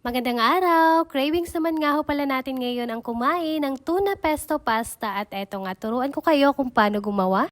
Magandang araw! Cravings naman nga ho pala natin ngayon ang kumain ng tuna pesto pasta at eto nga, turuan ko kayo kung paano gumawa.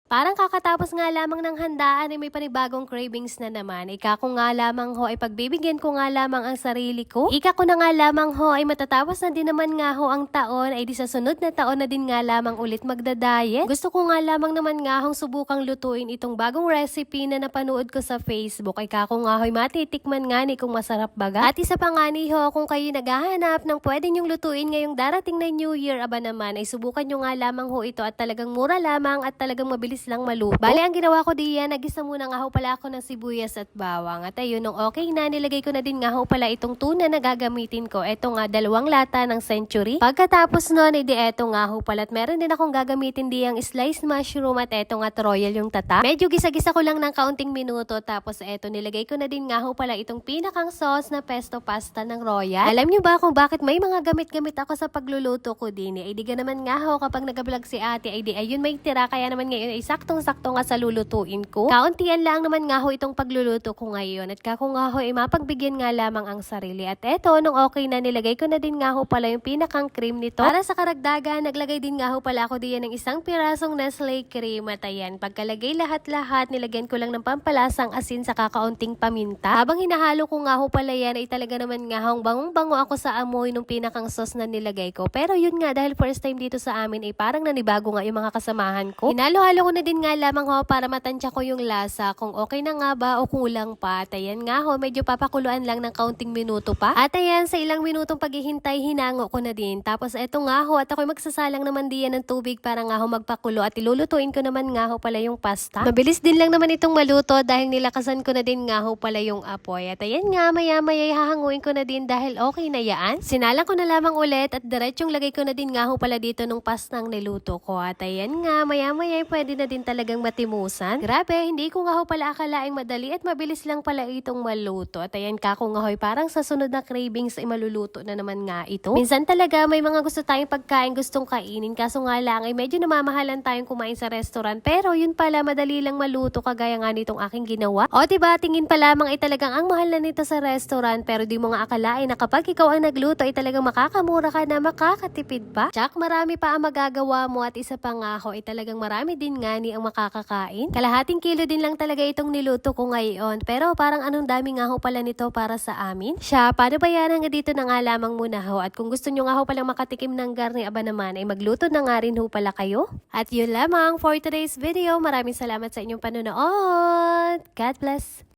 Parang kakatapos nga lamang ng handaan ay may panibagong cravings na naman. Ika ko nga lamang ho ay pagbibigyan ko nga lamang ang sarili ko. Ika ko na nga lamang ho ay matatapos na din naman nga ho ang taon ay di sa sunod na taon na din nga lamang ulit magdadiet. Gusto ko nga lamang naman nga hong subukang lutuin itong bagong recipe na napanood ko sa Facebook. Ika ko nga ho ay matitikman nga ni kung masarap baga. At isa pa nga ni ho kung kayo naghahanap ng pwede nyong lutuin ngayong darating na New Year aba naman ay subukan nyo nga lamang ho ito at talagang mura lamang at talagang mabilis lang maluto. Bale, ang ginawa ko diyan, nagisa muna nga ho pala ako ng sibuyas at bawang. At ayun, nung okay na, nilagay ko na din nga ho pala itong tuna na gagamitin ko. Eto nga, 2 lata ng Century. Pagkatapos nun, edi eto nga ho pala. At meron din akong gagamitin diyang sliced mushroom at eto nga royal yung tata. Medyo gisa-gisa ko lang ng kaunting minuto. Tapos eto, nilagay ko na din nga ho pala itong pinakang sauce na pesto pasta ng royal. Alam nyo ba kung bakit may mga gamit-gamit ako sa pagluluto ko din? Ay di ka naman nga ho kapag nag-vlog si ate, ay di ayun may tira. Kaya naman ngayon ay saktong-sakto nga sa lulutuin ko. Kauntian lang naman nga ho itong pagluluto ko ngayon. At kako nga ho ay mapagbigyan nga lamang ang sarili. At eto, nung okay na, nilagay ko na din nga ho pala yung pinakang cream nito. Para sa karagdagan, naglagay din nga ho pala ako diyan ng isang pirasong Nestle cream. At ayan, pagkalagay lahat-lahat, nilagyan ko lang ng pampalasang asin sa kakaunting paminta. Habang hinahalo ko nga ho pala yan, ay talaga naman nga hong bangong-bango ako sa amoy nung pinakang sauce na nilagay ko. Pero yun nga, dahil first time dito sa amin, ay parang nanibago nga yung mga kasamahan ko. Hinalo-halo ko na din nga lamang ho para matansya ko yung lasa kung okay na nga ba o kulang pa. At ayan nga ho, medyo papakuluan lang ng kaunting minuto pa. At ayan, sa ilang minutong paghihintay, hinango ko na din. Tapos eto nga ho, at ako'y magsasalang naman diyan ng tubig para nga ho magpakulo at ilulutuin ko naman nga ho pala yung pasta. Mabilis din lang naman itong maluto dahil nilakasan ko na din nga ho pala yung apoy. At ayan nga, maya-maya hahanguin ko na din dahil okay na yaan. Sinalang ko na lamang ulit at diretsong lagay ko na din nga ho pala dito nung pastang niluto ko. At ayan nga, maya-maya pwede na din talagang matimusan. Grabe, hindi ko nga ho pala akalaing madali at mabilis lang pala itong maluto. At ayan kako nga ho'y parang sa sunod na cravings ay maluluto na naman nga ito. Minsan talaga may mga gusto tayong pagkain gustong kainin kaso nga lang ay medyo namamahalan tayong kumain sa restaurant pero yun pala madali lang maluto kagaya nga nitong aking ginawa. O diba, tingin pa lamang ay talagang ang mahal na nito sa restaurant pero di mo nga akalain na kapag ikaw ang nagluto ay talagang makakamura ka na, makakatipid pa. Tsak marami pa ang magagawa mo at isa pa nga ho ay talagang marami din nga ni ang makakakain. Kalahating kilo din lang talaga itong niluto ko ngayon. Pero parang anong dami nga ho pala nito para sa amin. Siya, paano ba yan nga dito na nga lamang muna ho. At kung gusto nyo nga ho palang makatikim ng garni aba naman ay magluto na nga rin ho pala kayo. At yun lamang for today's video. Maraming salamat sa inyong panonood. God bless!